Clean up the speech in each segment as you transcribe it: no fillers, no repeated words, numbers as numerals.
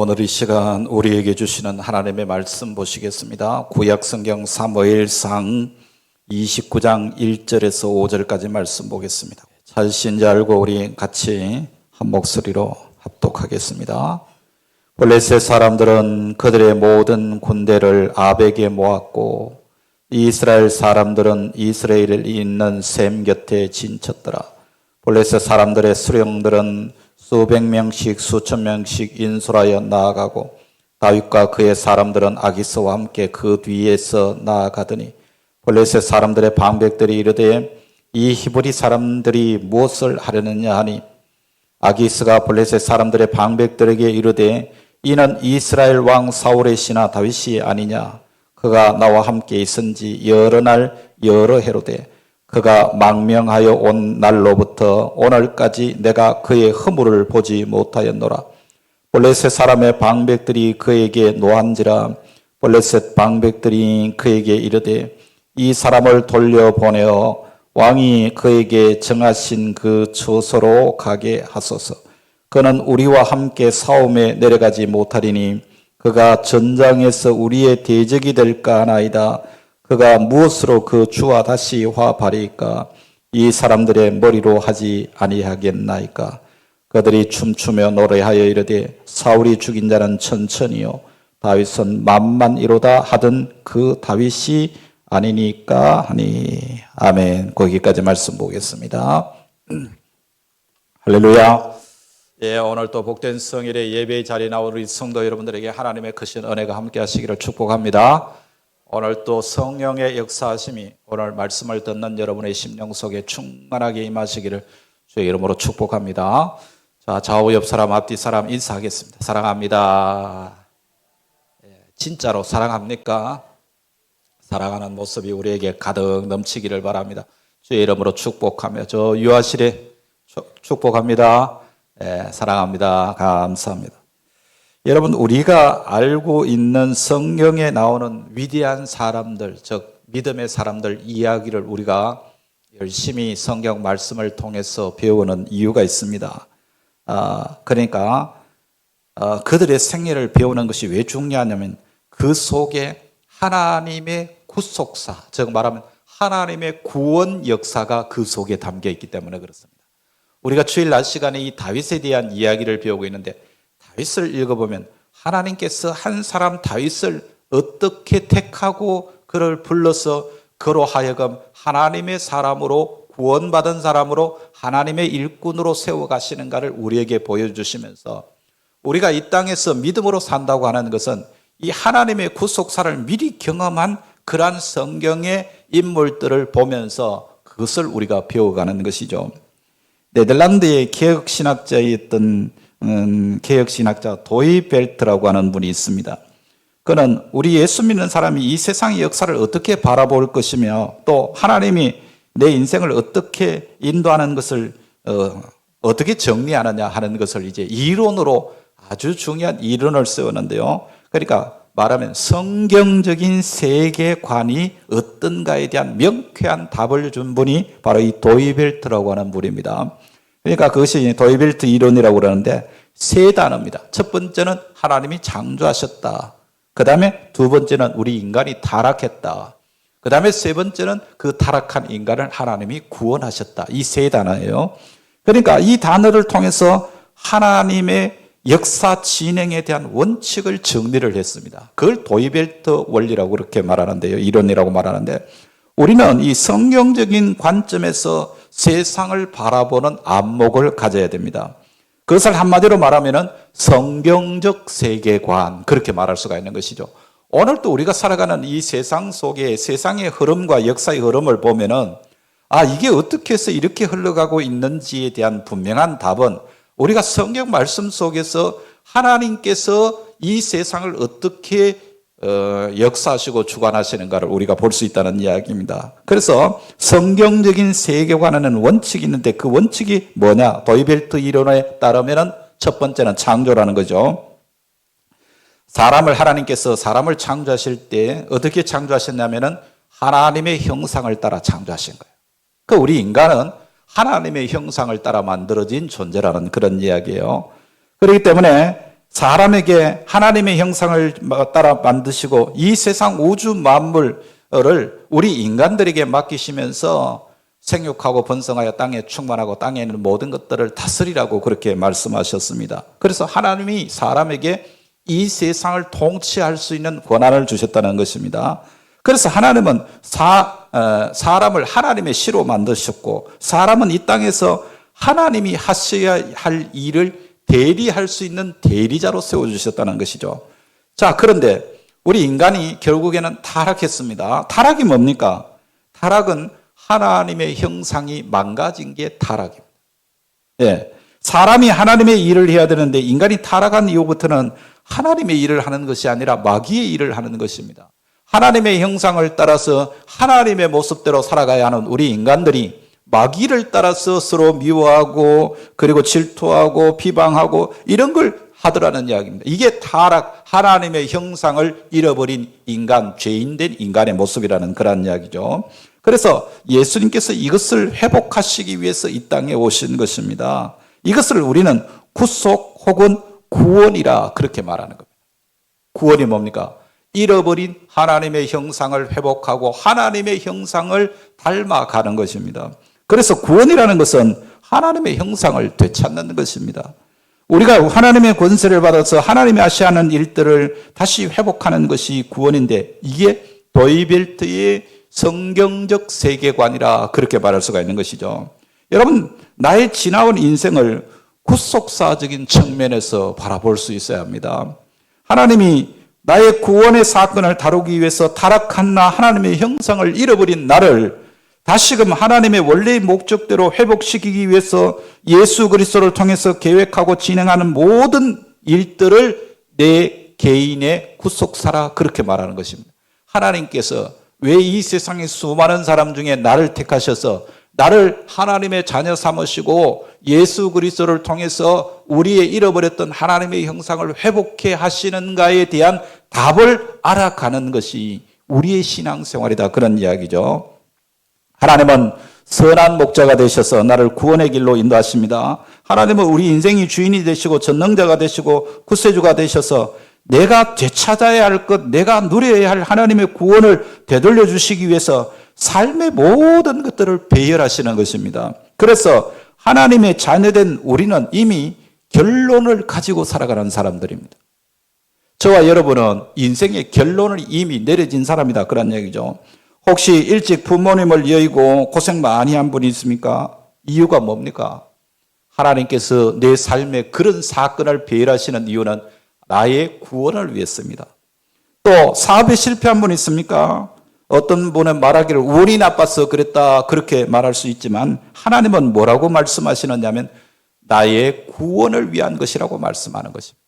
오늘 이 시간 우리에게 주시는 하나님의 말씀 보시겠습니다. 구약성경 사무엘상 29장 1절에서 5절까지 말씀 보겠습니다. 찾으신지 알고 우리 같이 한 목소리로 합독하겠습니다. 블레셋 사람들은 그들의 모든 군대를 아벡에 모았고 이스라엘 사람들은 이스라엘에 있는 셈 곁에 진쳤더라. 블레셋 사람들의 수령들은 수백 명씩 수천 명씩 인솔하여 나아가고 다윗과 그의 사람들은 아기스와 함께 그 뒤에서 나아가더니 블레셋 사람들의 방백들이 이르되 이 히브리 사람들이 무엇을 하려느냐 하니 아기스가 블레셋 사람들의 방백들에게 이르되 이는 이스라엘 왕 사울의 신하 다윗이 아니냐. 그가 나와 함께 있은지 여러 날 여러 해로되 그가 망명하여 온 날로부터 오늘까지 내가 그의 허물을 보지 못하였노라. 블레셋 사람의 방백들이 그에게 노한지라. 블레셋 방백들이 그에게 이르되 이 사람을 돌려보내어 왕이 그에게 정하신 그 처소로 가게 하소서. 그는 우리와 함께 싸움에 내려가지 못하리니 그가 전장에서 우리의 대적이 될까 하나이다. 그가 무엇으로 그 주와 다시 화발이까? 이 사람들의 머리로 하지 아니하겠나이까? 그들이 춤추며 노래하여 이르되 사울이 죽인 자는 천천히요 다윗은 만만이로다 하던 그 다윗이 아니니까 하니. 아멘. 거기까지 말씀 보겠습니다. 할렐루야. 예, 오늘 또 복된 성일의 예배의 자리에 나온 우리 성도 여러분들에게 하나님의 크신 은혜가 함께 하시기를 축복합니다. 오늘 또 성령의 역사하심이 오늘 말씀을 듣는 여러분의 심령 속에 충만하게 임하시기를 주의 이름으로 축복합니다. 자, 좌우 옆 사람 앞뒤 사람 인사하겠습니다. 사랑합니다. 진짜로 사랑합니까? 사랑하는 모습이 우리에게 가득 넘치기를 바랍니다. 주의 이름으로 축복하며 저 유아실에 축복합니다. 사랑합니다. 감사합니다. 여러분, 우리가 알고 있는 성경에 나오는 위대한 사람들, 즉 믿음의 사람들 이야기를 우리가 열심히 성경 말씀을 통해서 배우는 이유가 있습니다. 그러니까 그들의 생애를 배우는 것이 왜 중요하냐면 그 속에 하나님의 구속사, 즉 말하면 하나님의 구원 역사가 그 속에 담겨 있기 때문에 그렇습니다. 우리가 주일 낮 시간에 이 다윗에 대한 이야기를 배우고 있는데 다윗을 읽어보면 하나님께서 한 사람 다윗을 어떻게 택하고 그를 불러서 그로 하여금 하나님의 사람으로 구원받은 사람으로 하나님의 일꾼으로 세워가시는가를 우리에게 보여주시면서 우리가 이 땅에서 믿음으로 산다고 하는 것은 이 하나님의 구속사를 미리 경험한 그러한 성경의 인물들을 보면서 그것을 우리가 배워가는 것이죠. 네덜란드의 개혁신학자였던 개혁신학자 도이벨트라고 하는 분이 있습니다. 그는 우리 예수 믿는 사람이 이 세상의 역사를 어떻게 바라볼 것이며 또 하나님이 내 인생을 어떻게 인도하는 것을 어떻게 정리하느냐 하는 것을 이제 이론으로 아주 중요한 이론을 세우는데요. 그러니까 말하면 성경적인 세계관이 어떤가에 대한 명쾌한 답을 준 분이 바로 이 도이벨트라고 하는 분입니다. 그러니까 그것이 도이벨트 이론이라고 그러는데 세 단어입니다. 첫 번째는 하나님이 창조하셨다. 그 다음에 두 번째는 우리 인간이 타락했다. 그 다음에 세 번째는 그 타락한 인간을 하나님이 구원하셨다. 이 세 단어예요. 그러니까 이 단어를 통해서 하나님의 역사 진행에 대한 원칙을 정리를 했습니다. 그걸 도이벨트 원리라고 그렇게 말하는데요. 이론이라고 말하는데 우리는 이 성경적인 관점에서 세상을 바라보는 안목을 가져야 됩니다. 그것을 한마디로 말하면은 성경적 세계관, 그렇게 말할 수가 있는 것이죠. 오늘 또 우리가 살아가는 이 세상 속에 세상의 흐름과 역사의 흐름을 보면은 이게 어떻게 해서 이렇게 흘러가고 있는지에 대한 분명한 답은 우리가 성경 말씀 속에서 하나님께서 이 세상을 어떻게 역사하시고 주관하시는가를 우리가 볼 수 있다는 이야기입니다. 그래서 성경적인 세계관에는 원칙이 있는데 그 원칙이 뭐냐? 도이벨트 이론에 따르면 첫 번째는 창조라는 거죠. 하나님께서 사람을 창조하실 때 어떻게 창조하셨냐면은 하나님의 형상을 따라 창조하신 거예요. 그러니까 우리 인간은 하나님의 형상을 따라 만들어진 존재라는 그런 이야기예요. 그렇기 때문에 사람에게 하나님의 형상을 따라 만드시고 이 세상 우주 만물을 우리 인간들에게 맡기시면서 생육하고 번성하여 땅에 충만하고 땅에 있는 모든 것들을 다스리라고 그렇게 말씀하셨습니다. 그래서 하나님이 사람에게 이 세상을 통치할 수 있는 권한을 주셨다는 것입니다. 그래서 하나님은 사람을 하나님의 시로 만드셨고 사람은 이 땅에서 하나님이 하셔야 할 일을 대리할 수 있는 대리자로 세워주셨다는 것이죠. 자, 그런데 우리 인간이 결국에는 타락했습니다. 타락이 뭡니까? 타락은 하나님의 형상이 망가진 게 타락입니다. 예. 사람이 하나님의 일을 해야 되는데 인간이 타락한 이후부터는 하나님의 일을 하는 것이 아니라 마귀의 일을 하는 것입니다. 하나님의 형상을 따라서 하나님의 모습대로 살아가야 하는 우리 인간들이 마귀를 따라서 서로 미워하고 그리고 질투하고 비방하고 이런 걸 하더라는 이야기입니다. 이게 타락, 하나님의 형상을 잃어버린 인간, 죄인된 인간의 모습이라는 그런 이야기죠. 그래서 예수님께서 이것을 회복하시기 위해서 이 땅에 오신 것입니다. 이것을 우리는 구속 혹은 구원이라 그렇게 말하는 겁니다. 구원이 뭡니까? 잃어버린 하나님의 형상을 회복하고 하나님의 형상을 닮아가는 것입니다. 그래서 구원이라는 것은 하나님의 형상을 되찾는 것입니다. 우리가 하나님의 권세를 받아서 하나님이 하셔야 하는 일들을 다시 회복하는 것이 구원인데 이게 도이벨트의 성경적 세계관이라 그렇게 말할 수가 있는 것이죠. 여러분, 나의 지나온 인생을 구속사적인 측면에서 바라볼 수 있어야 합니다. 하나님이 나의 구원의 사건을 다루기 위해서 타락한 나 하나님의 형상을 잃어버린 나를 다시금 하나님의 원래의 목적대로 회복시키기 위해서 예수 그리스도를 통해서 계획하고 진행하는 모든 일들을 내 개인의 구속사라 그렇게 말하는 것입니다. 하나님께서 왜 이 세상의 수많은 사람 중에 나를 택하셔서 나를 하나님의 자녀 삼으시고 예수 그리스도를 통해서 우리의 잃어버렸던 하나님의 형상을 회복해 하시는가에 대한 답을 알아가는 것이 우리의 신앙생활이다 그런 이야기죠. 하나님은 선한 목자가 되셔서 나를 구원의 길로 인도하십니다. 하나님은 우리 인생의 주인이 되시고 전능자가 되시고 구세주가 되셔서 내가 되찾아야 할 것, 내가 누려야 할 하나님의 구원을 되돌려 주시기 위해서 삶의 모든 것들을 배열하시는 것입니다. 그래서 하나님의 자녀된 우리는 이미 결론을 가지고 살아가는 사람들입니다. 저와 여러분은 인생의 결론을 이미 내려진 사람이다 그런 얘기죠. 혹시 일찍 부모님을 여의고 고생 많이 한 분이 있습니까? 이유가 뭡니까? 하나님께서 내 삶에 그런 사건을 배열하시는 이유는 나의 구원을 위해서입니다. 또 사업에 실패한 분 있습니까? 어떤 분은 말하기를 운이 나빠서 그랬다 그렇게 말할 수 있지만 하나님은 뭐라고 말씀하시느냐면 나의 구원을 위한 것이라고 말씀하는 것입니다.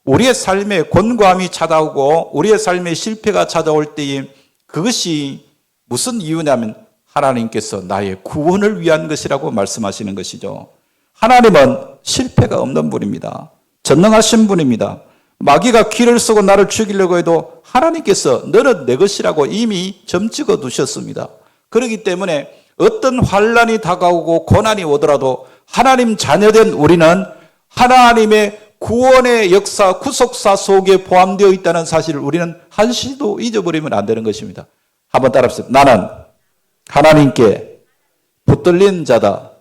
우리의 삶에 곤고함이 찾아오고 우리의 삶에 실패가 찾아올 때에 그것이 무슨 이유냐면 하나님께서 나의 구원을 위한 것이라고 말씀하시는 것이죠. 하나님은 실패가 없는 분입니다. 전능하신 분입니다. 마귀가 기를 쓰고 나를 죽이려고 해도 하나님께서 너는 내 것이라고 이미 점 찍어 두셨습니다. 그렇기 때문에 어떤 환난이 다가오고 고난이 오더라도 하나님 자녀된 우리는 하나님의 구원의 역사, 구속사 속에 포함되어 있다는 사실을 우리는 한시도 잊어버리면 안 되는 것입니다. 한번 따라합시다. 나는 하나님께 붙들린 자다.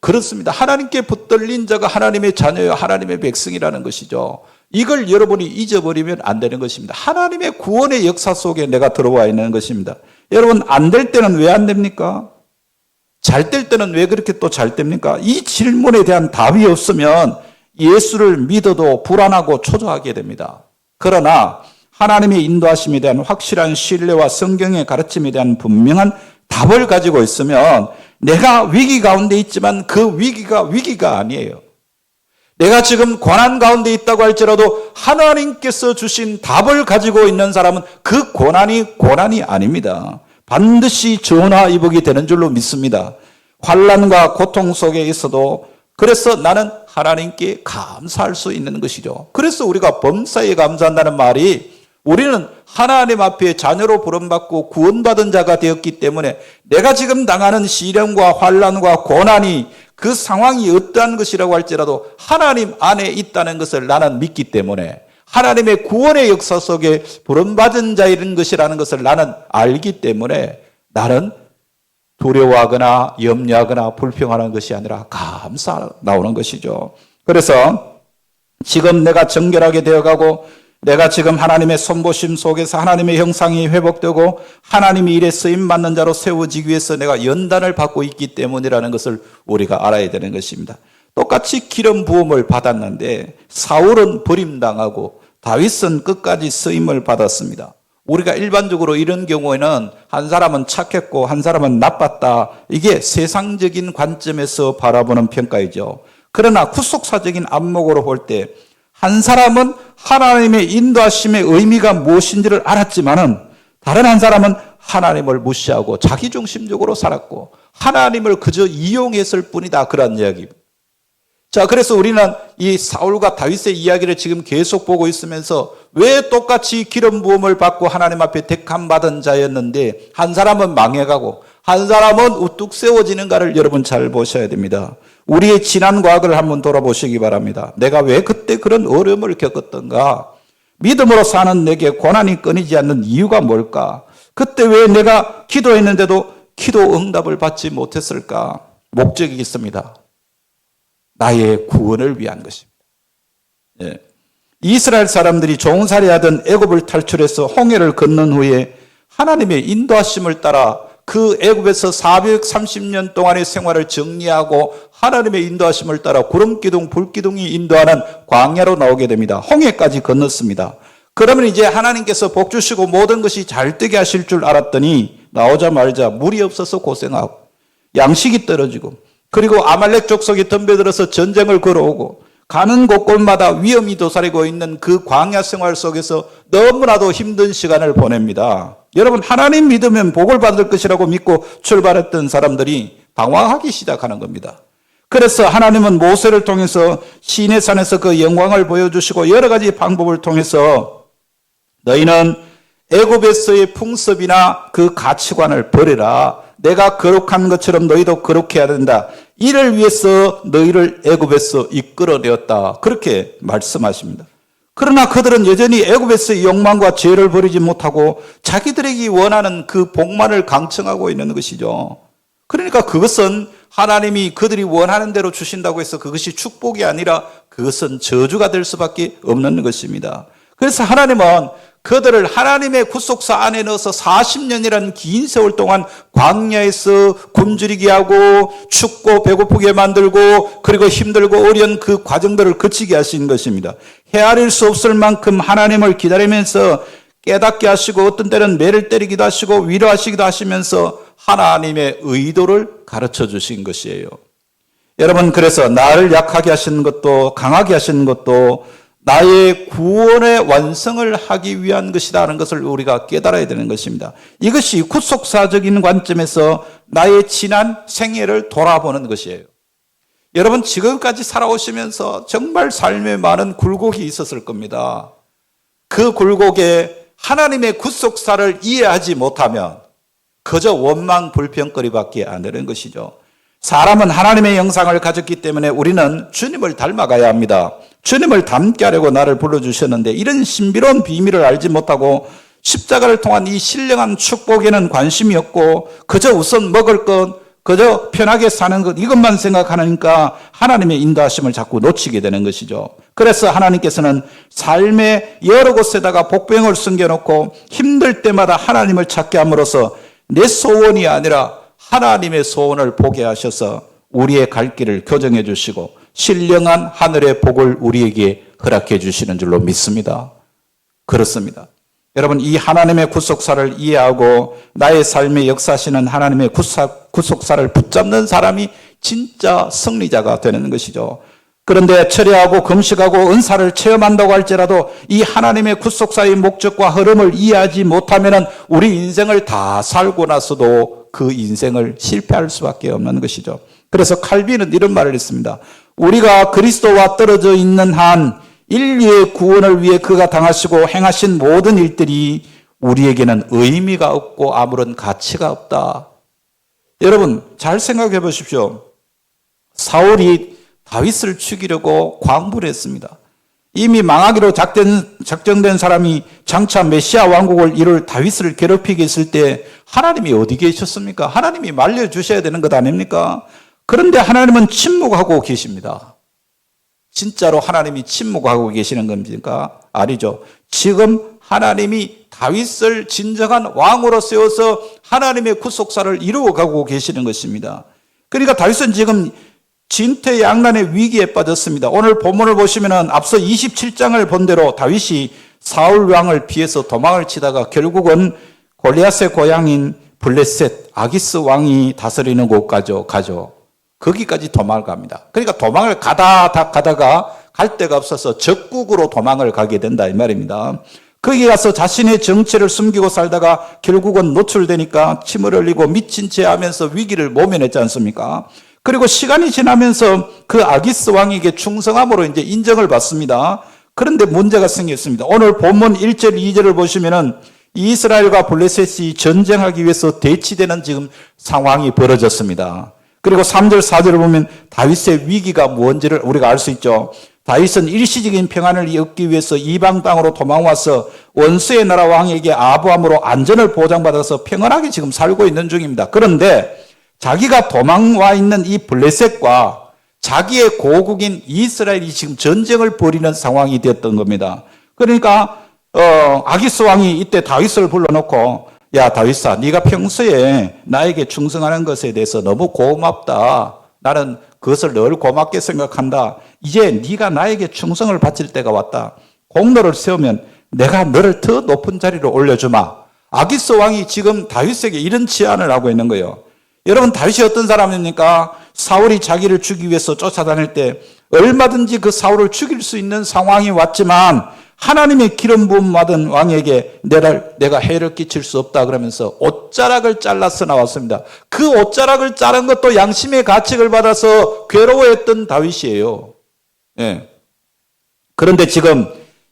그렇습니다. 하나님께 붙들린 자가 하나님의 자녀요 하나님의 백성이라는 것이죠. 이걸 여러분이 잊어버리면 안 되는 것입니다. 하나님의 구원의 역사 속에 내가 들어와 있는 것입니다. 여러분 안 될 때는 왜 안 됩니까? 잘 될 때는 왜 그렇게 또 잘 됩니까? 이 질문에 대한 답이 없으면 예수를 믿어도 불안하고 초조하게 됩니다. 그러나 하나님의 인도하심에 대한 확실한 신뢰와 성경의 가르침에 대한 분명한 답을 가지고 있으면 내가 위기 가운데 있지만 그 위기가 아니에요. 내가 지금 고난 가운데 있다고 할지라도 하나님께서 주신 답을 가지고 있는 사람은 그 고난이 아닙니다. 반드시 전화위복이 되는 줄로 믿습니다. 환난과 고통 속에 있어도 그래서 나는 하나님께 감사할 수 있는 것이죠. 그래서 우리가 범사에 감사한다는 말이 우리는 하나님 앞에 자녀로 부름받고 구원받은 자가 되었기 때문에 내가 지금 당하는 시련과 환난과 고난이 그 상황이 어떠한 것이라고 할지라도 하나님 안에 있다는 것을 나는 믿기 때문에 하나님의 구원의 역사 속에 부름받은 자인 것이라는 것을 나는 알기 때문에 나는 두려워하거나 염려하거나 불평하는 것이 아니라 감사 나오는 것이죠. 그래서 지금 내가 정결하게 되어가고 내가 지금 하나님의 손보심 속에서 하나님의 형상이 회복되고 하나님이 일에 쓰임받는 자로 세워지기 위해서 내가 연단을 받고 있기 때문이라는 것을 우리가 알아야 되는 것입니다. 똑같이 기름 부음을 받았는데 사울은 버림당하고 다윗은 끝까지 쓰임을 받았습니다. 우리가 일반적으로 이런 경우에는 한 사람은 착했고 한 사람은 나빴다. 이게 세상적인 관점에서 바라보는 평가이죠. 그러나 구속사적인 안목으로 볼 때 한 사람은 하나님의 인도하심의 의미가 무엇인지를 알았지만은 다른 한 사람은 하나님을 무시하고 자기중심적으로 살았고 하나님을 그저 이용했을 뿐이다. 그런 이야기입니다. 자, 그래서 우리는 이 사울과 다윗의 이야기를 지금 계속 보고 있으면서 왜 똑같이 기름 부음을 받고 하나님 앞에 택함 받은 자였는데 한 사람은 망해가고 한 사람은 우뚝 세워지는가를 여러분 잘 보셔야 됩니다. 우리의 지난 과거를 한번 돌아보시기 바랍니다. 내가 왜 그때 그런 어려움을 겪었던가? 믿음으로 사는 내게 고난이 끊이지 않는 이유가 뭘까? 그때 왜 내가 기도했는데도 기도 응답을 받지 못했을까? 목적이 있습니다. 나의 구원을 위한 것입니다. 예. 이스라엘 사람들이 종살이하던 애굽을 탈출해서 홍해를 건넌 후에 하나님의 인도하심을 따라 그 애굽에서 430년 동안의 생활을 정리하고 하나님의 인도하심을 따라 구름기둥, 불기둥이 인도하는 광야로 나오게 됩니다. 홍해까지 건넜습니다. 그러면 이제 하나님께서 복 주시고 모든 것이 잘 되게 하실 줄 알았더니 나오자마자 물이 없어서 고생하고 양식이 떨어지고 그리고 아말렉 족속이 덤벼들어서 전쟁을 걸어오고 가는 곳곳마다 위험이 도사리고 있는 그 광야 생활 속에서 너무나도 힘든 시간을 보냅니다. 여러분, 하나님 믿으면 복을 받을 것이라고 믿고 출발했던 사람들이 방황하기 시작하는 겁니다. 그래서 하나님은 모세를 통해서 시내산에서 그 영광을 보여주시고 여러 가지 방법을 통해서 너희는 애굽에서의 풍습이나 그 가치관을 버려라. 내가 거룩한 것처럼 너희도 거룩해야 된다. 이를 위해서 너희를 애굽에서 이끌어내었다. 그렇게 말씀하십니다. 그러나 그들은 여전히 애굽에서의 욕망과 죄를 버리지 못하고 자기들에게 원하는 그 복만을 강청하고 있는 것이죠. 그러니까 그것은 하나님이 그들이 원하는 대로 주신다고 해서 그것이 축복이 아니라 그것은 저주가 될 수밖에 없는 것입니다. 그래서 하나님은 그들을 하나님의 구속사 안에 넣어서 40년이라는 긴 세월 동안 광야에서 굶주리게 하고 춥고 배고프게 만들고 그리고 힘들고 어려운 그 과정들을 거치게 하신 것입니다. 헤아릴 수 없을 만큼 하나님을 기다리면서 깨닫게 하시고 어떤 때는 매를 때리기도 하시고 위로하시기도 하시면서 하나님의 의도를 가르쳐 주신 것이에요. 여러분, 그래서 나를 약하게 하시는 것도 강하게 하시는 것도 나의 구원의 완성을 하기 위한 것이라는 것을 우리가 깨달아야 되는 것입니다. 이것이 구속사적인 관점에서 나의 지난 생애를 돌아보는 것이에요. 여러분, 지금까지 살아오시면서 정말 삶에 많은 굴곡이 있었을 겁니다. 그 굴곡에 하나님의 구속사를 이해하지 못하면 그저 원망 불평거리밖에 안 되는 것이죠. 사람은 하나님의 형상을 가졌기 때문에 우리는 주님을 닮아가야 합니다. 주님을 닮게 하려고 나를 불러주셨는데 이런 신비로운 비밀을 알지 못하고 십자가를 통한 이 신령한 축복에는 관심이 없고 그저 우선 먹을 것, 그저 편하게 사는 것 이것만 생각하니까 하나님의 인도하심을 자꾸 놓치게 되는 것이죠. 그래서 하나님께서는 삶의 여러 곳에다가 복병을 숨겨놓고 힘들 때마다 하나님을 찾게 함으로써 내 소원이 아니라 하나님의 소원을 보게 하셔서 우리의 갈 길을 교정해 주시고 신령한 하늘의 복을 우리에게 허락해 주시는 줄로 믿습니다. 그렇습니다. 여러분, 이 하나님의 구속사를 이해하고 나의 삶에 역사하시는 하나님의 구속사를 붙잡는 사람이 진짜 승리자가 되는 것이죠. 그런데 철회하고 금식하고 은사를 체험한다고 할지라도 이 하나님의 구속사의 목적과 흐름을 이해하지 못하면 우리 인생을 다 살고 나서도 그 인생을 실패할 수밖에 없는 것이죠. 그래서 칼빈은 이런 말을 했습니다. 우리가 그리스도와 떨어져 있는 한 인류의 구원을 위해 그가 당하시고 행하신 모든 일들이 우리에게는 의미가 없고 아무런 가치가 없다. 여러분, 잘 생각해 보십시오. 사울이 다윗을 죽이려고 광분했습니다. 이미 망하기로 작정된 사람이 장차 메시아 왕국을 이룰 다윗을 괴롭히게 했을 때 하나님이 어디 계셨습니까? 하나님이 말려주셔야 되는 것 아닙니까? 그런데 하나님은 침묵하고 계십니다. 진짜로 하나님이 침묵하고 계시는 겁니까? 아니죠. 지금 하나님이 다윗을 진정한 왕으로 세워서 하나님의 구속사를 이루어가고 계시는 것입니다. 그러니까 다윗은 지금 진퇴양난의 위기에 빠졌습니다. 오늘 본문을 보시면 앞서 27장을 본 대로 다윗이 사울 왕을 피해서 도망을 치다가 결국은 골리앗의 고향인 블레셋 아기스 왕이 다스리는 곳까지 가죠. 거기까지 도망을 갑니다. 그러니까 도망을 가다가 갈 데가 없어서 적국으로 도망을 가게 된다 이 말입니다. 거기 가서 자신의 정체를 숨기고 살다가 결국은 노출되니까 침을 흘리고 미친 채 하면서 위기를 모면했지 않습니까? 그리고 시간이 지나면서 그 아기스 왕에게 충성함으로 이제 인정을 받습니다. 그런데 문제가 생겼습니다. 오늘 본문 1절, 2절을 보시면은 이스라엘과 블레셋이 전쟁하기 위해서 대치되는 지금 상황이 벌어졌습니다. 그리고 3절, 4절을 보면 다윗의 위기가 뭔지를 우리가 알 수 있죠. 다윗은 일시적인 평안을 얻기 위해서 이방 땅으로 도망와서 원수의 나라 왕에게 아부함으로 안전을 보장받아서 평안하게 지금 살고 있는 중입니다. 그런데 자기가 도망와 있는 이 블레셋과 자기의 고국인 이스라엘이 지금 전쟁을 벌이는 상황이 되었던 겁니다. 그러니까 아기스 왕이 이때 다윗을 불러놓고 야 다윗아, 네가 평소에 나에게 충성하는 것에 대해서 너무 고맙다. 나는 그것을 늘 고맙게 생각한다. 이제 네가 나에게 충성을 바칠 때가 왔다. 공로를 세우면 내가 너를 더 높은 자리로 올려주마. 아기스 왕이 지금 다윗에게 이런 제안을 하고 있는 거예요. 여러분, 다윗이 어떤 사람입니까? 사울이 자기를 죽이기 위해서 쫓아다닐 때 얼마든지 그 사울을 죽일 수 있는 상황이 왔지만 하나님의 기름 부음 받은 왕에게 내가 해를 끼칠 수 없다 그러면서 옷자락을 잘라서 나왔습니다. 그 옷자락을 자른 것도 양심의 가책을 받아서 괴로워했던 다윗이에요. 예. 그런데 지금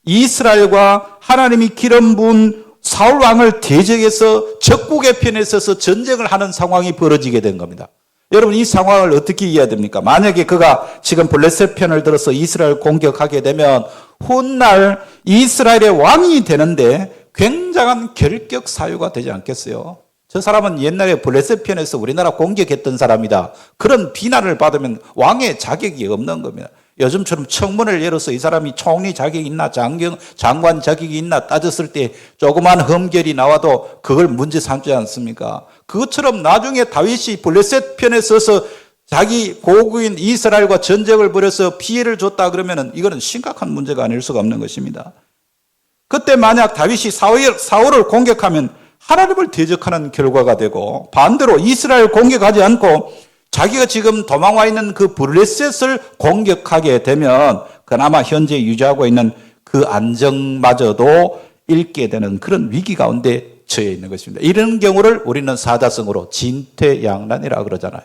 이스라엘과 하나님이 기름 부은 사울 왕을 대적해서 적국의 편에 서서 전쟁을 하는 상황이 벌어지게 된 겁니다. 여러분, 이 상황을 어떻게 이해해야 됩니까? 만약에 그가 지금 블레셋 편을 들어서 이스라엘 공격하게 되면 훗날 이스라엘의 왕이 되는데 굉장한 결격 사유가 되지 않겠어요? 저 사람은 옛날에 블레셋 편에서 우리나라 공격했던 사람이다. 그런 비난을 받으면 왕의 자격이 없는 겁니다. 요즘처럼 청문회를 열어서 이 사람이 총리 자격이 있나 장관 자격이 있나 따졌을 때 조그만 흠결이 나와도 그걸 문제 삼지 않습니까? 그것처럼 나중에 다윗이 블레셋 편에 서서 자기 고국인 이스라엘과 전쟁을 벌여서 피해를 줬다 그러면은 이거는 심각한 문제가 아닐 수가 없는 것입니다. 그때 만약 다윗이 사울을 공격하면 하나님을 대적하는 결과가 되고, 반대로 이스라엘 공격하지 않고 자기가 지금 도망와 있는 그 블레셋을 공격하게 되면 그나마 현재 유지하고 있는 그 안정마저도 잃게 되는 그런 위기 가운데 처해 있는 것입니다. 이런 경우를 우리는 사자성어로 진퇴양난이라고 그러잖아요.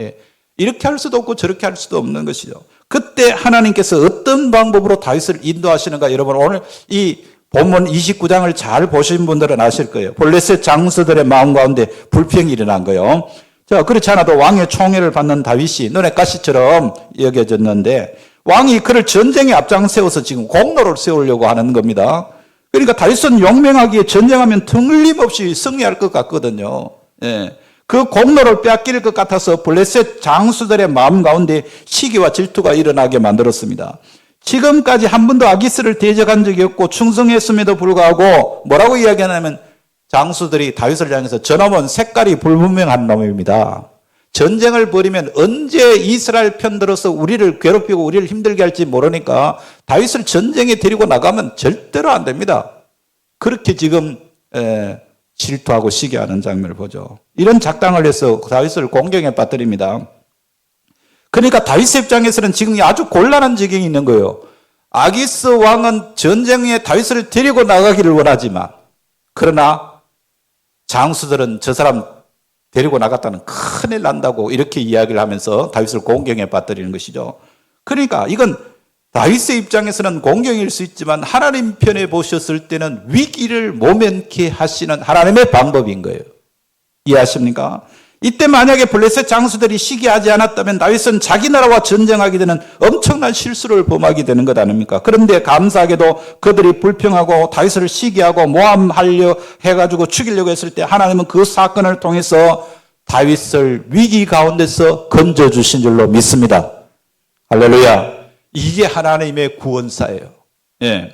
예. 이렇게 할 수도 없고 저렇게 할 수도 없는 것이죠. 그때 하나님께서 어떤 방법으로 다윗을 인도하시는가, 여러분 오늘 이 본문 29장을 잘 보신 분들은 아실 거예요. 블레셋 장수들의 마음 가운데 불평이 일어난 거예요. 자, 그렇지 않아도 왕의 총애를 받는 다윗이 눈에 가시처럼 여겨졌는데 왕이 그를 전쟁에 앞장세워서 지금 공로를 세우려고 하는 겁니다. 그러니까 다윗은 용맹하기에 전쟁하면 틀림없이 승리할 것 같거든요. 예. 그 공로를 빼앗길 것 같아서 블레셋 장수들의 마음 가운데 시기와 질투가 일어나게 만들었습니다. 지금까지 한 번도 아기스를 대적한 적이 없고 충성했음에도 불구하고 뭐라고 이야기하냐면 장수들이 다윗을 향해서 저놈은 색깔이 불분명한 놈입니다. 전쟁을 벌이면 언제 이스라엘 편 들어서 우리를 괴롭히고 우리를 힘들게 할지 모르니까 다윗을 전쟁에 데리고 나가면 절대로 안 됩니다. 그렇게 지금 질투하고 시기하는 장면을 보죠. 이런 작당을 해서 다윗을 공경에 빠뜨립니다. 그러니까 다윗의 입장에서는 지금 아주 곤란한 지경이 있는 거예요. 아기스 왕은 전쟁에 다윗을 데리고 나가기를 원하지만, 그러나 장수들은 저 사람 데리고 나갔다는 큰일 난다고 이렇게 이야기를 하면서 다윗을 공경에 빠뜨리는 것이죠. 그러니까 이건 다윗의 입장에서는 공경일 수 있지만 하나님 편에 보셨을 때는 위기를 모면케 하시는 하나님의 방법인 거예요. 이해하십니까? 이때 만약에 블레셋 장수들이 시기하지 않았다면 다윗은 자기 나라와 전쟁하게 되는 엄청난 실수를 범하게 되는 것 아닙니까? 그런데 감사하게도 그들이 불평하고 다윗을 시기하고 모함하려 해가지고 죽이려고 했을 때 하나님은 그 사건을 통해서 다윗을 위기 가운데서 건져주신 줄로 믿습니다. 할렐루야. 이게 하나님의 구원사예요. 예.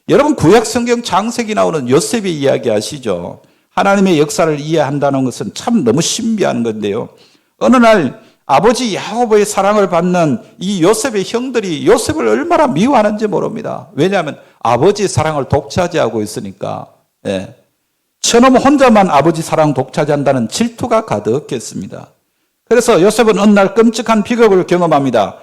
여러분 구약 성경 창세기 나오는 요셉의 이야기 아시죠? 하나님의 역사를 이해한다는 것은 참 너무 신비한 건데요. 어느 날 아버지 야곱의 사랑을 받는 이 요셉의 형들이 요셉을 얼마나 미워하는지 모릅니다. 왜냐하면 아버지의 사랑을 독차지하고 있으니까. 예. 저놈 혼자만 아버지 사랑 독차지한다는 질투가 가득했습니다. 그래서 요셉은 어느 날 끔찍한 비극을 경험합니다.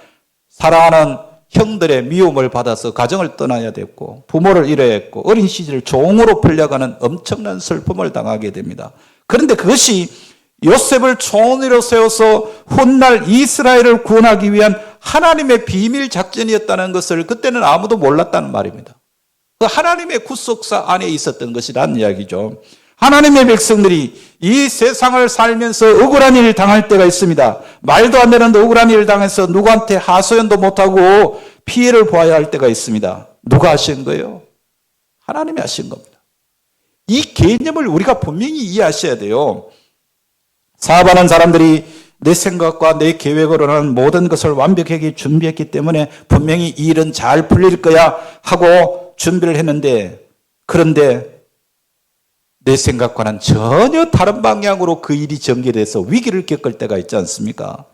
사랑하는 형들의 미움을 받아서 가정을 떠나야 됐고 부모를 잃어야 했고 어린 시절 종으로 풀려가는 엄청난 슬픔을 당하게 됩니다. 그런데 그것이 요셉을 총리로 세워서 훗날 이스라엘을 구원하기 위한 하나님의 비밀 작전이었다는 것을 그때는 아무도 몰랐다는 말입니다. 그 하나님의 구속사 안에 있었던 것이라는 이야기죠. 하나님의 백성들이 이 세상을 살면서 억울한 일을 당할 때가 있습니다. 말도 안 되는 억울한 일을 당해서 누구한테 하소연도 못하고 피해를 보아야 할 때가 있습니다. 누가 하신 거예요? 하나님이 하신 겁니다. 이 개념을 우리가 분명히 이해하셔야 돼요. 사업하는 사람들이 내 생각과 내 계획으로는 모든 것을 완벽하게 준비했기 때문에 분명히 이 일은 잘 풀릴 거야 하고 준비를 했는데 그런데 내 생각과는 전혀 다른 방향으로 그 일이 전개돼서 위기를 겪을 때가 있지 않습니까?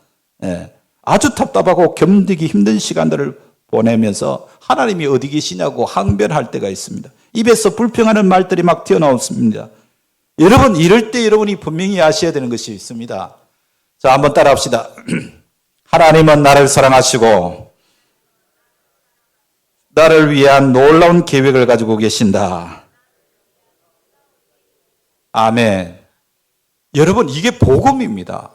예. 아주 답답하고 견디기 힘든 시간들을 보내면서 하나님이 어디 계시냐고 항변할 때가 있습니다. 입에서 불평하는 말들이 막 튀어나왔습니다. 여러분 이럴 때 여러분이 분명히 아셔야 되는 것이 있습니다. 자, 한번 따라합시다. 하나님은 나를 사랑하시고 나를 위한 놀라운 계획을 가지고 계신다. 아멘. 여러분 이게 복음입니다.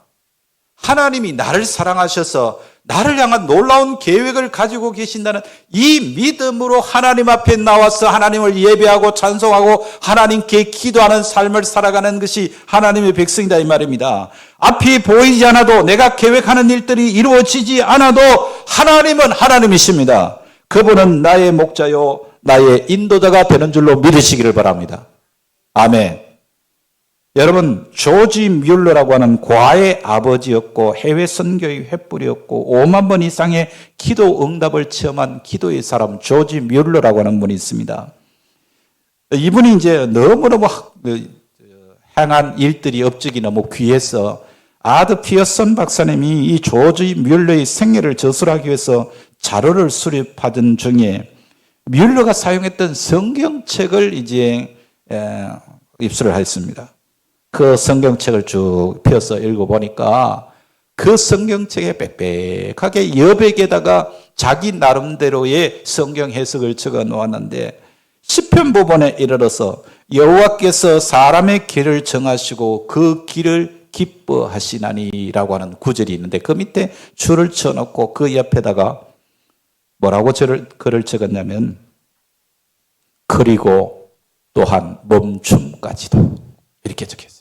하나님이 나를 사랑하셔서 나를 향한 놀라운 계획을 가지고 계신다는 이 믿음으로 하나님 앞에 나와서 하나님을 예배하고 찬송하고 하나님께 기도하는 삶을 살아가는 것이 하나님의 백성이다 이 말입니다. 앞이 보이지 않아도 내가 계획하는 일들이 이루어지지 않아도 하나님은 하나님이십니다. 그분은 나의 목자요 나의 인도자가 되는 줄로 믿으시기를 바랍니다. 아멘. 여러분 조지 뮬러라고 하는 과의 아버지였고 해외 선교의 횃불이었고 5만 번 이상의 기도 응답을 체험한 기도의 사람 조지 뮬러라고 하는 분이 있습니다. 이분이 이제 너무너무 행한 일들이 업적이 너무 귀해서 아드 피어슨 박사님이 이 조지 뮬러의 생애를 저술하기 위해서 자료를 수립하던 중에 뮬러가 사용했던 성경책을 이제 입수를 했습니다. 그 성경책을 쭉 펴서 읽어보니까 그 성경책에 빽빽하게 여백에다가 자기 나름대로의 성경 해석을 적어 놓았는데 시편 부분에 이르러서 여호와께서 사람의 길을 정하시고 그 길을 기뻐하시나니라고 하는 구절이 있는데 그 밑에 줄을 쳐놓고 그 옆에다가 뭐라고 글을 적었냐면 그리고 또한 멈춤까지도 이렇게 적혔어요.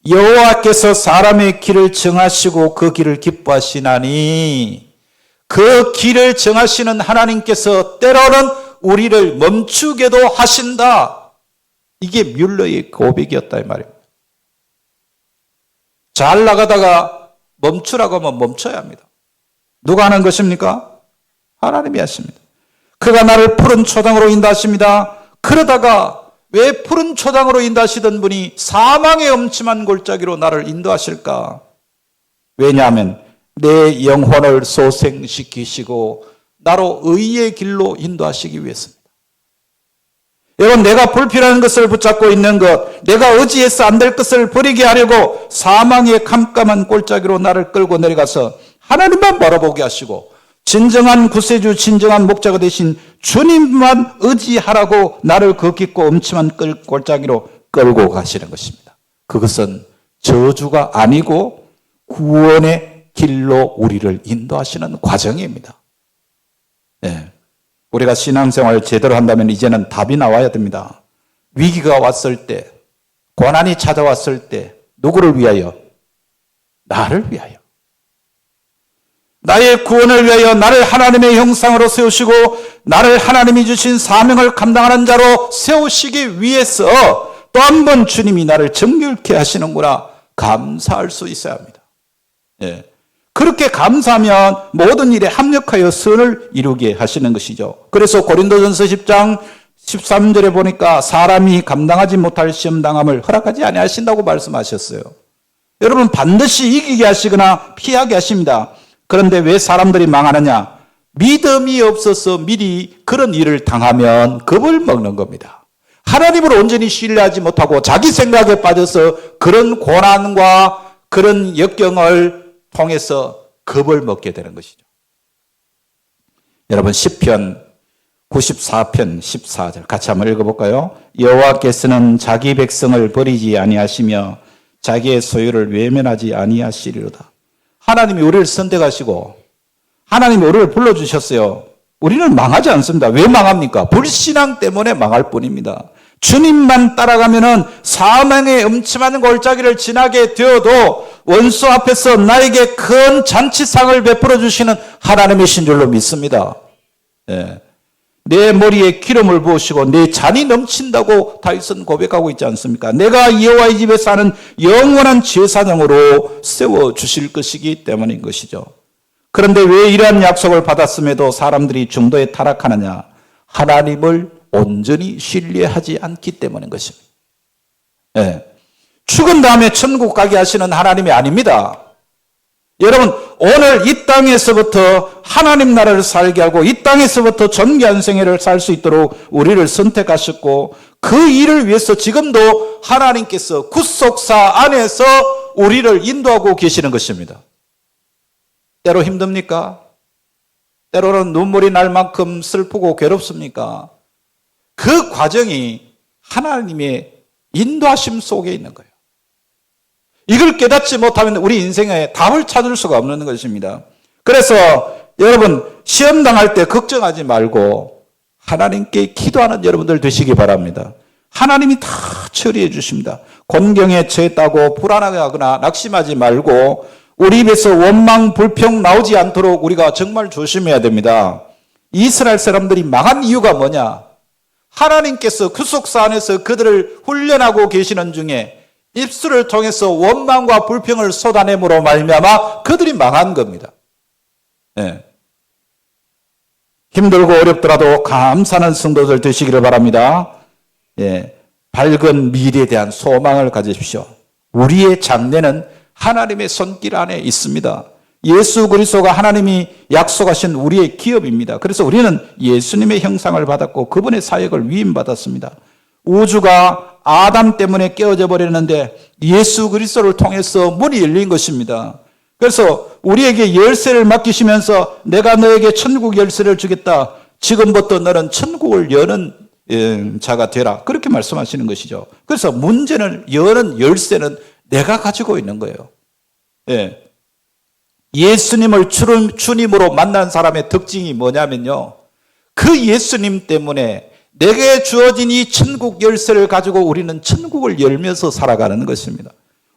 여호와께서 사람의 길을 정하시고 그 길을 기뻐하시나니 그 길을 정하시는 하나님께서 때로는 우리를 멈추게도 하신다. 이게 뮬러의 고백이었다 이 말입니다. 잘 나가다가 멈추라고 하면 멈춰야 합니다. 누가 하는 것입니까? 하나님이 하십니다. 그가 나를 푸른 초당으로 인도하십니다. 그러다가 왜 푸른 초당으로 인도하시던 분이 사망의 엄침한 골짜기로 나를 인도하실까? 왜냐하면 내 영혼을 소생시키시고 나로 의의 길로 인도하시기 위해서입니다. 여러분 내가 불필요한 것을 붙잡고 있는 것, 내가 의지해서 안 될 것을 버리게 하려고 사망의 캄캄한 골짜기로 나를 끌고 내려가서 하나님만 바라보게 하시고 진정한 구세주, 진정한 목자가 되신 주님만 의지하라고 나를 그 깊고 엄침한 골짜기로 끌고 가시는 것입니다. 그것은 저주가 아니고 구원의 길로 우리를 인도하시는 과정입니다. 네. 우리가 신앙생활을 제대로 한다면 이제는 답이 나와야 됩니다. 위기가 왔을 때, 고난이 찾아왔을 때 누구를 위하여? 나를 위하여. 나의 구원을 위하여 나를 하나님의 형상으로 세우시고 나를 하나님이 주신 사명을 감당하는 자로 세우시기 위해서 또 한 번 주님이 나를 정결케 하시는구나 감사할 수 있어야 합니다. 예. 그렇게 감사하면 모든 일에 합력하여 선을 이루게 하시는 것이죠. 그래서 고린도전서 10장 13절에 보니까 사람이 감당하지 못할 시험당함을 허락하지 아니하신다고 말씀하셨어요. 여러분 반드시 이기게 하시거나 피하게 하십니다. 그런데 왜 사람들이 망하느냐? 믿음이 없어서 미리 그런 일을 당하면 겁을 먹는 겁니다. 하나님을 온전히 신뢰하지 못하고 자기 생각에 빠져서 그런 고난과 그런 역경을 통해서 겁을 먹게 되는 것이죠. 여러분 시편 94편 14절 같이 한번 읽어볼까요? 여호와께서는 자기 백성을 버리지 아니하시며 자기의 소유를 외면하지 아니하시리로다. 하나님이 우리를 선택하시고 하나님이 우리를 불러주셨어요. 우리는 망하지 않습니다. 왜 망합니까? 불신앙 때문에 망할 뿐입니다. 주님만 따라가면은 사망의 음침한 골짜기를 지나게 되어도 원수 앞에서 나에게 큰 잔치상을 베풀어 주시는 하나님이신 줄로 믿습니다. 예. 내 머리에 기름을 부으시고 내 잔이 넘친다고 다윗은 고백하고 있지 않습니까? 내가 여호와의 집에 사는 영원한 제사장으로 세워주실 것이기 때문인 것이죠. 그런데 왜 이러한 약속을 받았음에도 사람들이 중도에 타락하느냐? 하나님을 온전히 신뢰하지 않기 때문인 것입니다. 예. 죽은 다음에 천국 가게 하시는 하나님이 아닙니다. 여러분 오늘 이 땅에서부터 하나님 나라를 살게 하고 이 땅에서부터 존귀한 생애를 살 수 있도록 우리를 선택하셨고 그 일을 위해서 지금도 하나님께서 구속사 안에서 우리를 인도하고 계시는 것입니다. 때로 힘듭니까? 때로는 눈물이 날 만큼 슬프고 괴롭습니까? 그 과정이 하나님의 인도하심 속에 있는 거예요. 이걸 깨닫지 못하면 우리 인생에 답을 찾을 수가 없는 것입니다. 그래서 여러분 시험 당할 때 걱정하지 말고 하나님께 기도하는 여러분들 되시기 바랍니다. 하나님이 다 처리해 주십니다. 곤경에 처했다고 불안하거나 낙심하지 말고 우리 입에서 원망, 불평 나오지 않도록 우리가 정말 조심해야 됩니다. 이스라엘 사람들이 망한 이유가 뭐냐? 하나님께서 구속사 안에서 그들을 훈련하고 계시는 중에 입술을 통해서 원망과 불평을 쏟아냄으로 말미암아 그들이 망한 겁니다. 네. 힘들고 어렵더라도 감사하는 성도들 되시기를 바랍니다. 예. 밝은 미래에 대한 소망을 가지십시오. 우리의 장래는 하나님의 손길 안에 있습니다. 예수 그리스도가 하나님이 약속하신 우리의 기업입니다. 그래서 우리는 예수님의 형상을 받았고 그분의 사역을 위임받았습니다. 우주가 아담 때문에 깨어져 버렸는데 예수 그리스도를 통해서 문이 열린 것입니다. 그래서 우리에게 열쇠를 맡기시면서 내가 너에게 천국 열쇠를 주겠다. 지금부터 너는 천국을 여는 자가 되라. 그렇게 말씀하시는 것이죠. 그래서 문제는 여는 열쇠는 내가 가지고 있는 거예요. 예. 예수님을 주님으로 만난 사람의 특징이 뭐냐면요. 그 예수님 때문에 내게 주어진 이 천국 열쇠를 가지고 우리는 천국을 열면서 살아가는 것입니다.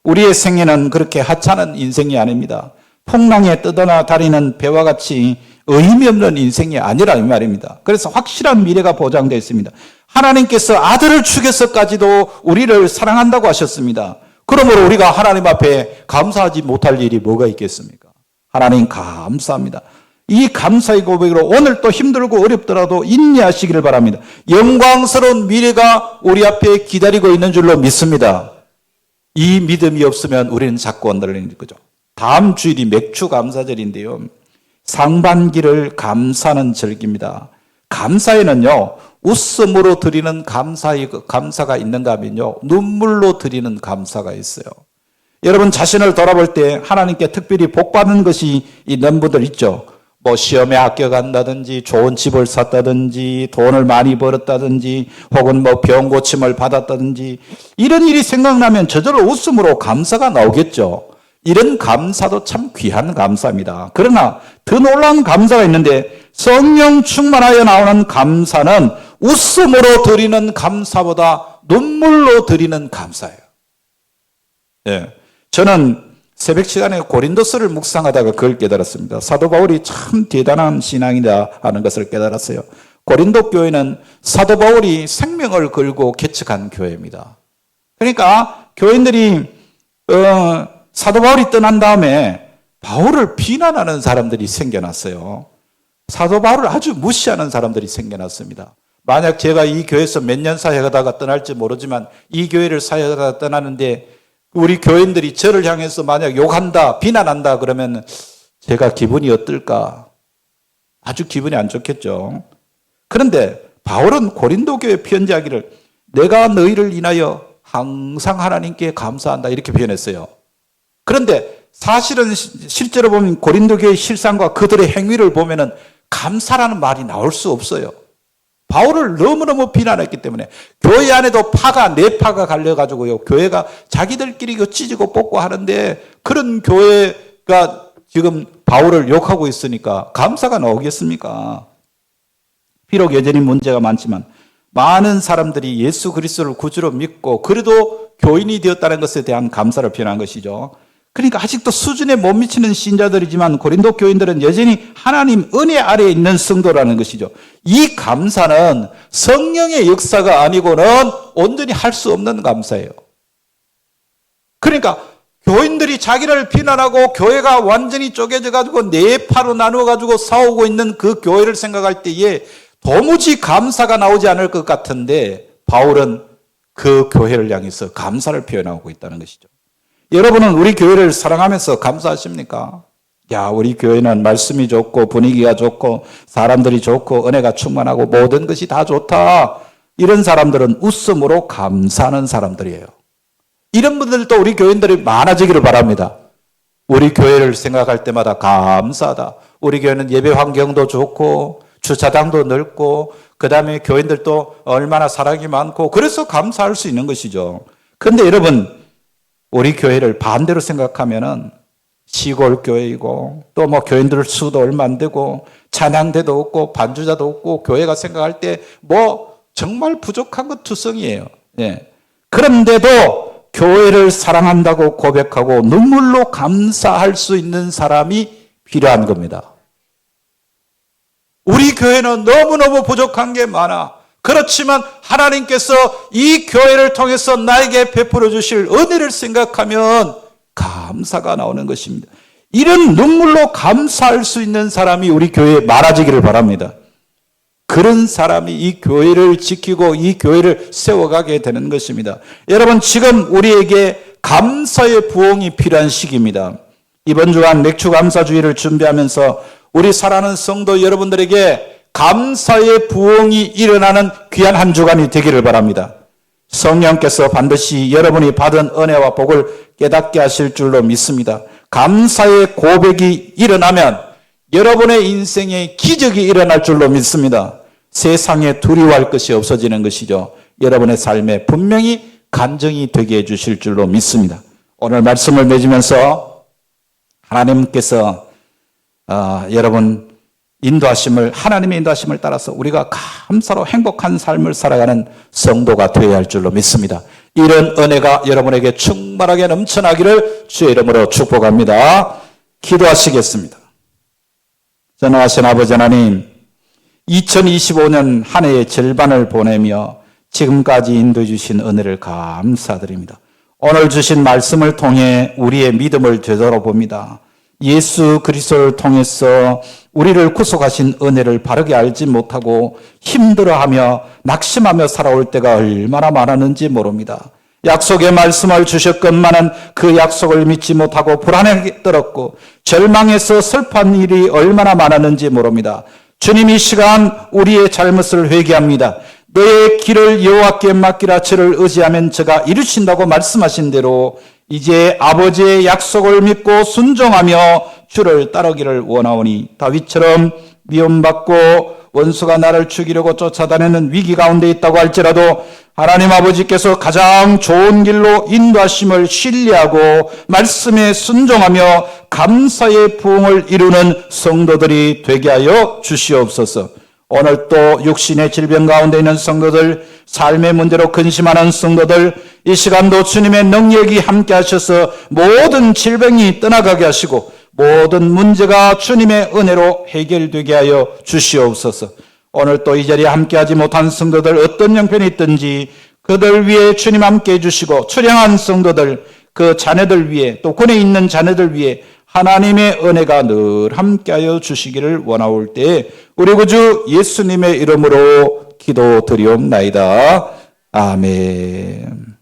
우리의 생애는 그렇게 하찮은 인생이 아닙니다. 풍랑에 떠도나 다니는 배와 같이 의미 없는 인생이 아니라 이 말입니다. 그래서 확실한 미래가 보장되어 있습니다. 하나님께서 아들을 죽여서까지도 우리를 사랑한다고 하셨습니다. 그러므로 우리가 하나님 앞에 감사하지 못할 일이 뭐가 있겠습니까? 하나님 감사합니다. 이 감사의 고백으로 오늘 또 힘들고 어렵더라도 인내하시기를 바랍니다. 영광스러운 미래가 우리 앞에 기다리고 있는 줄로 믿습니다. 이 믿음이 없으면 우리는 자꾸 언더러리는 거죠. 다음 주일이 맥주 감사절인데요. 상반기를 감사하는 절기입니다. 감사에는요, 웃음으로 드리는 감사가 있는가 하면요, 눈물로 드리는 감사가 있어요. 여러분 자신을 돌아볼 때 하나님께 특별히 복받은 것이 있는 분들 있죠. 뭐 시험에 합격한다든지 좋은 집을 샀다든지 돈을 많이 벌었다든지 혹은 뭐 병 고침을 받았다든지 이런 일이 생각나면 저절로 웃음으로 감사가 나오겠죠. 이런 감사도 참 귀한 감사입니다. 그러나 더 놀라운 감사가 있는데 성령 충만하여 나오는 감사는 웃음으로 드리는 감사보다 눈물로 드리는 감사예요. 예. 저는 새벽 시간에 고린도서를 묵상하다가 그걸 깨달았습니다. 사도 바울이 참 대단한 신앙이다 하는 것을 깨달았어요. 고린도 교회는 사도 바울이 생명을 걸고 개척한 교회입니다. 그러니까 교인들이 사도 바울이 떠난 다음에 바울을 비난하는 사람들이 생겨났어요. 사도 바울을 아주 무시하는 사람들이 생겨났습니다. 만약 제가 이 교회에서 몇 년 사역하다가 떠날지 모르지만 이 교회를 사역하다가 떠나는데 우리 교인들이 저를 향해서 만약 욕한다, 비난한다 그러면 제가 기분이 어떨까? 아주 기분이 안 좋겠죠. 그런데 바울은 고린도 교회 편지하기를 내가 너희를 인하여 항상 하나님께 감사한다 이렇게 표현했어요. 그런데 사실은 실제로 보면 고린도 교회의 실상과 그들의 행위를 보면은 감사라는 말이 나올 수 없어요. 바울을 너무너무 비난했기 때문에 교회 안에도 파가 네 파가 갈려가지고요. 교회가 자기들끼리 찢고 뽑고 하는데 그런 교회가 지금 바울을 욕하고 있으니까 감사가 나오겠습니까? 비록 여전히 문제가 많지만 많은 사람들이 예수 그리스도를 구주로 믿고 그래도 교인이 되었다는 것에 대한 감사를 표현한 것이죠. 그러니까 아직도 수준에 못 미치는 신자들이지만 고린도 교인들은 여전히 하나님 은혜 아래에 있는 성도라는 것이죠. 이 감사는 성령의 역사가 아니고는 온전히 할 수 없는 감사예요. 그러니까 교인들이 자기를 비난하고 교회가 완전히 쪼개져 가지고 네 파로 나누어 가지고 싸우고 있는 그 교회를 생각할 때에 도무지 감사가 나오지 않을 것 같은데 바울은 그 교회를 향해서 감사를 표현하고 있다는 것이죠. 여러분은 우리 교회를 사랑하면서 감사하십니까? 야, 우리 교회는 말씀이 좋고 분위기가 좋고 사람들이 좋고 은혜가 충만하고 모든 것이 다 좋다. 이런 사람들은 웃음으로 감사하는 사람들이에요. 이런 분들도 우리 교인들이 많아지기를 바랍니다. 우리 교회를 생각할 때마다 감사하다. 우리 교회는 예배 환경도 좋고 주차장도 넓고 그 다음에 교인들도 얼마나 사랑이 많고 그래서 감사할 수 있는 것이죠. 그런데 여러분 우리 교회를 반대로 생각하면은 시골 교회이고 또 뭐 교인들 수도 얼마 안 되고 찬양대도 없고 반주자도 없고 교회가 생각할 때 뭐 정말 부족한 것 투성이에요. 예. 그런데도 교회를 사랑한다고 고백하고 눈물로 감사할 수 있는 사람이 필요한 겁니다. 우리 교회는 너무너무 부족한 게 많아. 그렇지만 하나님께서 이 교회를 통해서 나에게 베풀어 주실 은혜를 생각하면 감사가 나오는 것입니다. 이런 눈물로 감사할 수 있는 사람이 우리 교회에 많아지기를 바랍니다. 그런 사람이 이 교회를 지키고 이 교회를 세워가게 되는 것입니다. 여러분 지금 우리에게 감사의 부흥이 필요한 시기입니다. 이번 주간 맥주 감사주의를 준비하면서 우리 사랑하는 성도 여러분들에게 감사의 부흥이 일어나는 귀한 한 주간이 되기를 바랍니다. 성령께서 반드시 여러분이 받은 은혜와 복을 깨닫게 하실 줄로 믿습니다. 감사의 고백이 일어나면 여러분의 인생에 기적이 일어날 줄로 믿습니다. 세상에 두려워할 것이 없어지는 것이죠. 여러분의 삶에 분명히 간증이 되게 해주실 줄로 믿습니다. 오늘 말씀을 맺으면서 하나님께서 여러분 하나님의 인도하심을 따라서 우리가 감사로 행복한 삶을 살아가는 성도가 되어야 할 줄로 믿습니다. 이런 은혜가 여러분에게 충만하게 넘쳐나기를 주의 이름으로 축복합니다. 기도하시겠습니다. 전능하신 아버지 하나님, 2025년 한 해의 절반을 보내며 지금까지 인도해 주신 은혜를 감사드립니다. 오늘 주신 말씀을 통해 우리의 믿음을 되돌아봅니다. 예수 그리스도를 통해서 우리를 구속하신 은혜를 바르게 알지 못하고 힘들어하며 낙심하며 살아올 때가 얼마나 많았는지 모릅니다. 약속의 말씀을 주셨건만은 그 약속을 믿지 못하고 불안하게 떨었고 절망해서 슬퍼한 일이 얼마나 많았는지 모릅니다. 주님 이 시간 우리의 잘못을 회개합니다. 너의 길을 여호와께 맡기라. 저를 의지하면 저가 이루신다고 말씀하신 대로 이제 아버지의 약속을 믿고 순종하며 주를 따르기를 원하오니 다윗처럼 미움받고 원수가 나를 죽이려고 쫓아다니는 위기 가운데 있다고 할지라도 하나님 아버지께서 가장 좋은 길로 인도하심을 신뢰하고 말씀에 순종하며 감사의 부흥을 이루는 성도들이 되게 하여 주시옵소서. 오늘 또 육신의 질병 가운데 있는 성도들, 삶의 문제로 근심하는 성도들, 이 시간도 주님의 능력이 함께 하셔서 모든 질병이 떠나가게 하시고 모든 문제가 주님의 은혜로 해결되게 하여 주시옵소서. 오늘 또 이 자리에 함께하지 못한 성도들 어떤 형편이 있든지 그들 위해 주님 함께 해주시고 초량한 성도들, 그 자녀들 위해 또 군에 있는 자녀들 위해 하나님의 은혜가 늘 함께하여 주시기를 원하올 때에 우리 구주 예수님의 이름으로 기도드리옵나이다. 아멘.